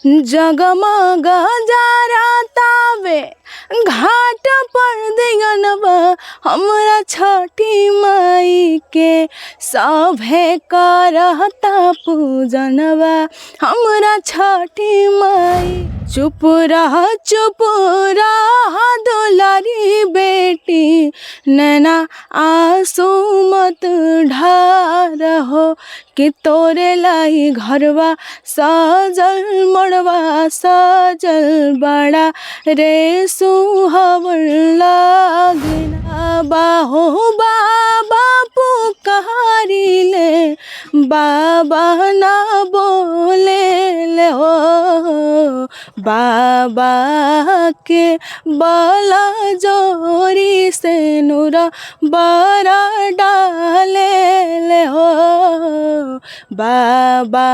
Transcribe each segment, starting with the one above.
जगमग जरातावे घाट पर दियनवा हमरा छठी माई के सभे करता पूजनवा हमरा छठी माई। चुप रह दुलारी बेटी नैना आंसू मत ढारहो कि तोरे लाई घरवा सजल मड़वा सजल बड़ा रे सुहावन लागेला। बाहो बाबा पुकारी ले बाबा ना बोले ले हो बाबा के बाला जोरी से नूरा बारा डाले ले हो बाबा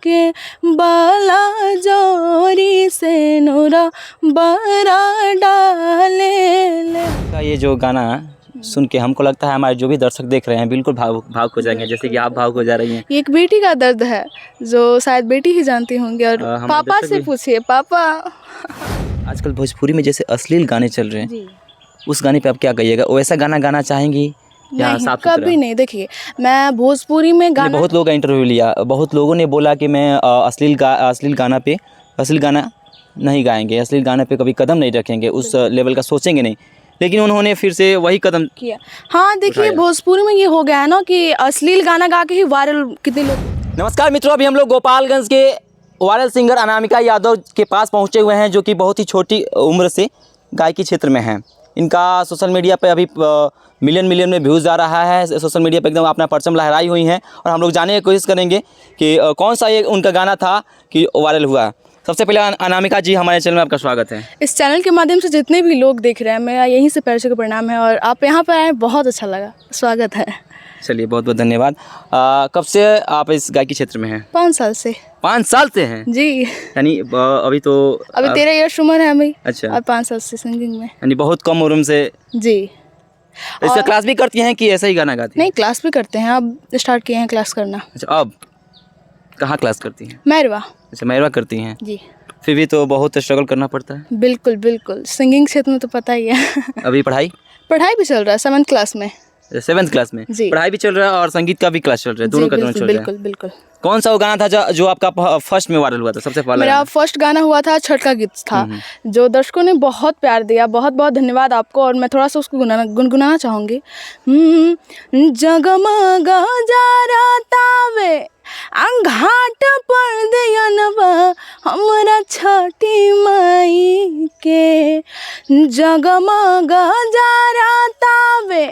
के बाला जोरी से नूरा बारा डाले ले। ये जो गाना सुन के हमको लगता है हमारे जो भी दर्शक देख रहे हैं बिल्कुल भावुक हो जाएंगे, जैसे कि आप भावुक हो जा रही हैं। ये एक बेटी का दर्द है जो शायद बेटी ही जानती होंगी। और पापा से पूछिए, पापा। आजकल भोजपुरी में जैसे अश्लील गाने चल रहे हैं, उस गाने पे आप क्या कहिएगा? वैसा गाना गाना चाहेंगी या नहीं, साफ सुथरा? कभी नहीं। देखिए, मैं भोजपुरी में गाना, बहुत लोगों का इंटरव्यू लिया, बहुत लोगों ने बोला कि मैं अश्लील गाना नहीं गाएंगे, अश्लील गाने पे कभी कदम नहीं रखेंगे, उस लेवल का सोचेंगे नहीं, लेकिन उन्होंने फिर से वही कदम किया। हाँ, देखिए, भोजपुरी में ये हो गया है ना कि अश्लील गाना गा के ही वायरल कितने लोग। नमस्कार मित्रों, अभी हम लोग गोपालगंज के वायरल सिंगर अनामिका यादव के पास पहुंचे हुए हैं, जो कि बहुत ही छोटी उम्र से गायकी क्षेत्र में हैं। इनका सोशल मीडिया पे अभी मिलियन में व्यूज़ आ रहा है, सोशल मीडिया पे एकदम अपना परचम लहराई हुई हैं, और हम लोग जानने की कोशिश करेंगे कि कौन सा ये उनका गाना था कि वायरल हुआ। सबसे पहले अनामिका जी, हमारे चैनल में आपका स्वागत है। इस चैनल के माध्यम से जितने भी लोग देख रहे हैं, मेरा यहीं से पैर छू के प्रणाम है, और आप यहाँ पर आए, बहुत अच्छा लगा, स्वागत है। चलिए, बहुत बहुत धन्यवाद। कब से आप इस गायकी क्षेत्र में हैं? 5 साल से। 5 साल से हैं जी। यानी अभी 13 ईयर्स उम्र है हमें। अच्छा। और 5 साल से सिंगिंग में। यानी बहुत कम उम्र से। जी। इसका क्लास भी करती हैं कि ऐसा ही गाना गाती हैं? नहीं, क्लास भी करते हैं, अब स्टार्ट किए हैं क्लास करना। अच्छा, अब कहाँ क्लास करती हैं? मैरवा। अच्छा, मैरवा करती हैं जी। फिर भी तो बहुत स्ट्रगल करना पड़ता है। बिल्कुल बिल्कुल, सिंगिंग क्षेत्र में तो पता ही है। अभी पढ़ाई भी चल रहा है 7th क्लास में। 7th क्लास में जी। पढ़ाई भी चल रहा है और संगीत का भी क्लास चल रहा है, दोनों का दोनों चल रहा है। बिल्कुल बिल्कुल। कौन सा वो गाना था जो आपका फर्स्ट में वायरल हुआ था? सबसे पहला मेरा फर्स्ट गाना हुआ था छठ का गीत था, जो दर्शकों ने बहुत प्यार दिया। बहुत बहुत धन्यवाद आपको, और मैं थोड़ा सा उसको गुनगुनाना चाहूँगी। जगमग जरातावे घाट पर दियनवा हमरा छठी माई के जगमग जरातावे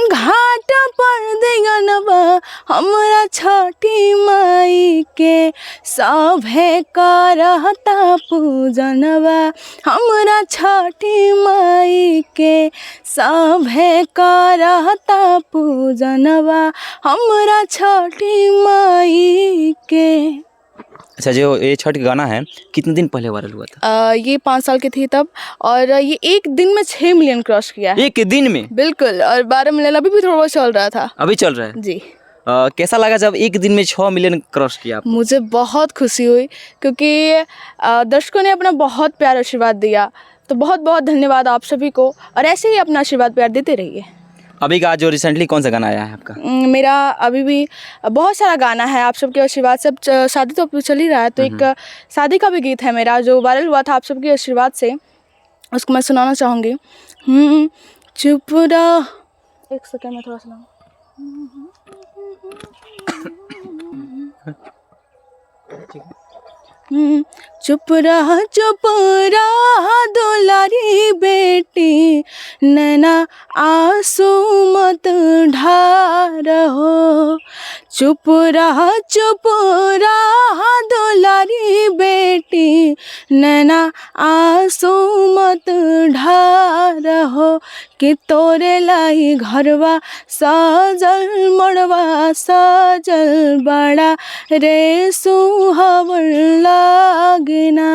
घाट पर दियनवा हमरा छठी माई के सभे करता पूजनवा हमरा छठी माई के सभे करता पूजनवा हमरा छठी माई के। अच्छा, जो ये छठ गाना है कितने दिन पहले वायरल हुआ था? ये 5 साल की थी तब, और ये एक दिन में 6 मिलियन क्रॉस किया है। एक दिन में? बिल्कुल, और 12 मिलियन अभी भी थोड़ा बहुत चल रहा था। अभी चल रहा है जी। कैसा लगा जब एक दिन में 6 मिलियन क्रॉस किया? मुझे बहुत खुशी हुई, क्योंकि दर्शकों ने अपना बहुत प्यार आशीर्वाद दिया, तो बहुत बहुत धन्यवाद आप सभी को, और ऐसे ही अपना आशीर्वाद प्यार देते रहिए। अभी का जो रिसेंटली कौन सा गाना आया है आपका? मेरा अभी भी बहुत सारा गाना है, आप सबके आशीर्वाद से। अब शादी तो अब चल ही रहा है, तो एक शादी का भी गीत है मेरा जो वायरल हुआ था आप सबके आशीर्वाद से, उसको मैं सुनाना चाहूँगी। चुप रह, एक सेकेंड में थोड़ा सुनाऊँ। चुप रह दुलारी बेटी नैना आंसू मत ढारहो। चुप रह दुलारी बेटी नैना आंसू मत ढारहो कि तोरे लाई घरवा सजल मड़वा सजल बड़ा रे सुहावन लागेना।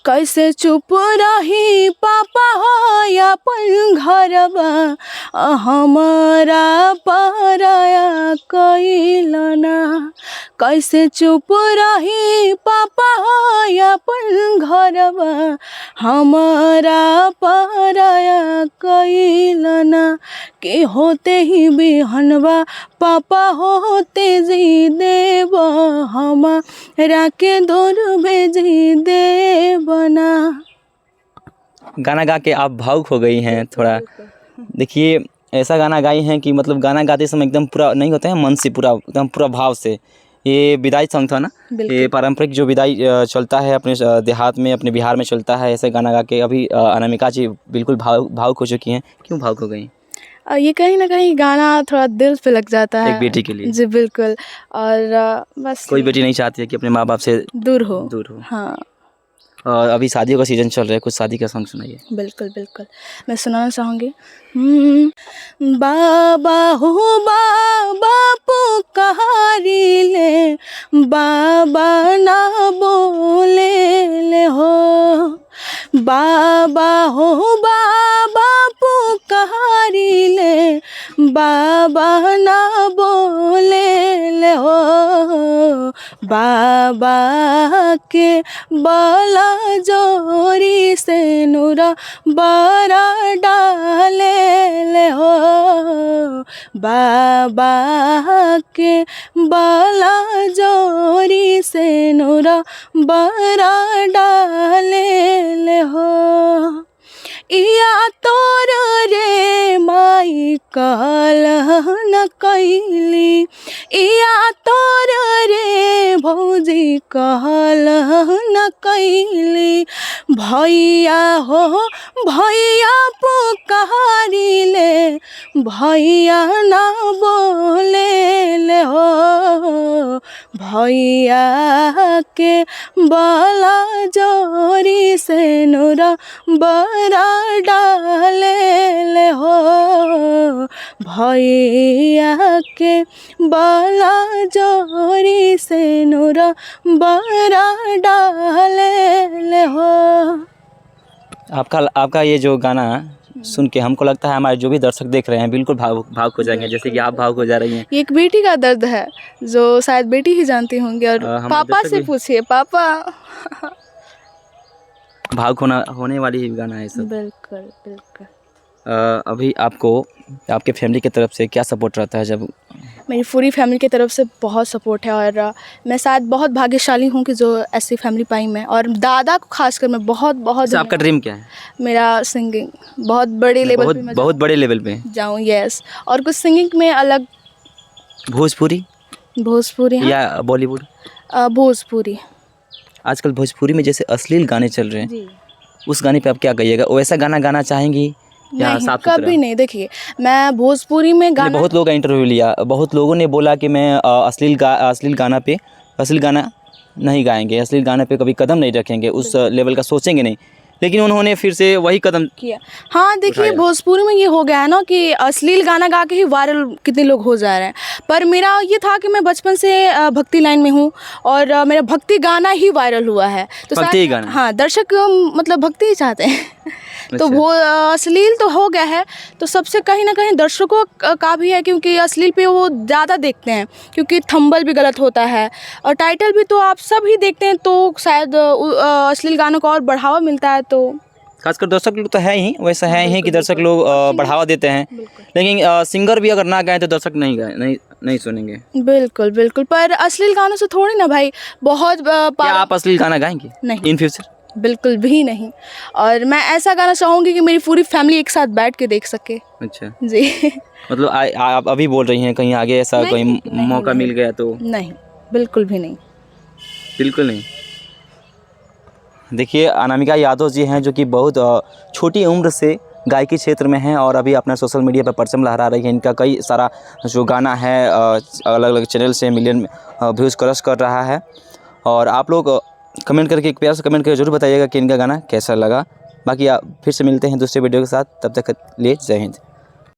कैसे चुप रही पापा हो अपन घरवा हमारा पराया कैलना। कैसे चुप रही पापा हमारा पराया कैलना के होते ही बिहनवा पापा होते जी देव हमारा के दूर भेजी देवना। गाना गा के आप भावुक हो गई हैं थोड़ा। देखिए ऐसा गाना गाई हैं कि मतलब गाना गाते समय एकदम पूरा नहीं होता है, मन से पूरा एकदम पूरा भाव से। ये विदाई सॉन्ग था ना, ये पारंपरिक जो विदाई चलता है अपने देहात में, अपने बिहार में चलता है, ऐसे गाना गा के अभी अनामिका जी बिल्कुल भावुक हो चुकी हैं। क्यों भावुक हो गई? ये कहीं ना कहीं गाना थोड़ा दिल पे लग जाता है एक बेटी के लिए। जी बिल्कुल। और बस कोई बेटी नहीं चाहती है कि अपने माँ बाप से दूर हो। हाँ और अभी शादियों का सीज़न चल रहा है, कुछ शादी का सॉन्ग सुनाइए। बिल्कुल बिल्कुल, मैं सुनाना चाहूँगी। बाबा हो बाबा पुकारी ले, बाबा ना बोले ले हो। बाबा हो बाबा पुकारी ले, बाबा ना बोले ले हो। बाबा के बाला जोरी से नूरा बारा डाले ले हो। बाबा के बाला जोरी से नूरा बारा डाले ले हो। इया तोर रे माई कहल कैली, इया तोर रे भौजी कहल न कैली। भैया हो भैया पुकारी ले, भैया ना बोले ले हो। भैया के बाला जोरी से नूरा बरा डाले ले हो। भैया के बाला जोरी से नूरा बरा डाले ले हो। आपका ये जो गाना सुन के हमको लगता है हमारे जो भी दर्शक देख रहे हैं बिल्कुल भावुक हो जाएंगे, जैसे कि आप भावुक हो जा रही हैं। ये एक बेटी का दर्द है जो शायद बेटी ही जानती होंगी। और पापा से पूछिए, पापा भावुक होने वाली ही गाना है सब। बिल्कुल बिल्कुल। अभी आपको आपके फैमिली की तरफ से क्या सपोर्ट रहता है? जब मेरी पूरी फैमिली की तरफ से बहुत सपोर्ट है और मैं शायद बहुत भाग्यशाली हूँ कि जो ऐसी फैमिली पाई मैं। और दादा को खासकर मैं बहुत आपका ड्रीम क्या है? मेरा सिंगिंग बहुत बड़े लेवल पे, बहुत बड़े लेवल पे जाऊँ। यस, और कुछ सिंगिंग में अलग। भोजपुरी या बॉलीवुड? भोजपुरी। आजकल भोजपुरी में जैसे अश्लील गाने चल रहे हैं जी, उस गाने पे आप क्या कहिएगा? वैसा गाना गाना चाहेंगी या नहीं, साफ सुथरा? कभी नहीं। देखिए मैं भोजपुरी में गाना, बहुत लोगों का इंटरव्यू लिया, बहुत लोगों ने बोला कि मैं अश्लील गाना नहीं गाएंगे, अश्लील गाने पे कभी कदम नहीं रखेंगे, उस लेवल का सोचेंगे नहीं, लेकिन उन्होंने फिर से वही कदम किया। हाँ देखिए, भोजपुरी में ये हो गया है ना कि अश्लील गाना गा के ही वायरल कितने लोग हो जा रहे हैं। पर मेरा ये था कि मैं बचपन से भक्ति लाइन में हूँ और मेरा भक्ति गाना ही वायरल हुआ है। तो भक्ति गाना? हाँ, दर्शक मतलब भक्ति ही चाहते हैं। तो वो अश्लील तो हो गया है, तो सबसे कहीं ना कहीं दर्शकों का भी है, क्योंकि अश्लील पे वो ज़्यादा देखते हैं, क्योंकि थंबल भी गलत होता है और टाइटल भी तो आप सब ही देखते हैं, तो शायद अश्लील गानों को और बढ़ावा मिलता है। तो खासकर दर्शक लोग तो है ही, वैसा है ही कि दर्शक लोग बढ़ावा देते हैं, लेकिन सिंगर भी अगर ना गाएं तो दर्शक नहीं सुनेंगे। बिल्कुल बिल्कुल। पर अश्लील गानों से थोड़ी ना भाई बहुत क्या आप अश्लील गाना गाएंगे? नहीं, इन फ्यूचर बिल्कुल भी नहीं। और मैं ऐसा गाना चाहूँगी कि मेरी पूरी फैमिली एक साथ बैठ के देख सके। अच्छा जी। मतलब आप अभी बोल रही हैं कहीं आगे ऐसा कोई मौका मिल गया तो? नहीं, बिल्कुल भी नहीं। बिल्कुल नहीं। देखिए अनामिका यादव जी हैं जो कि बहुत छोटी उम्र से गायकी क्षेत्र में हैं और अभी अपना सोशल मीडिया पर परचम लहरा रही है। इनका कई सारा जो गाना है अलग अलग चैनल से मिलियन व्यूज़ क्रॉस कर रहा है। और आप लोग कमेंट करके एक प्यार से कमेंट करके जरूर बताइएगा कि इनका गाना कैसा लगा। बाकी आप फिर से मिलते हैं दूसरे वीडियो के साथ, तब तक के लिए जय हिंद।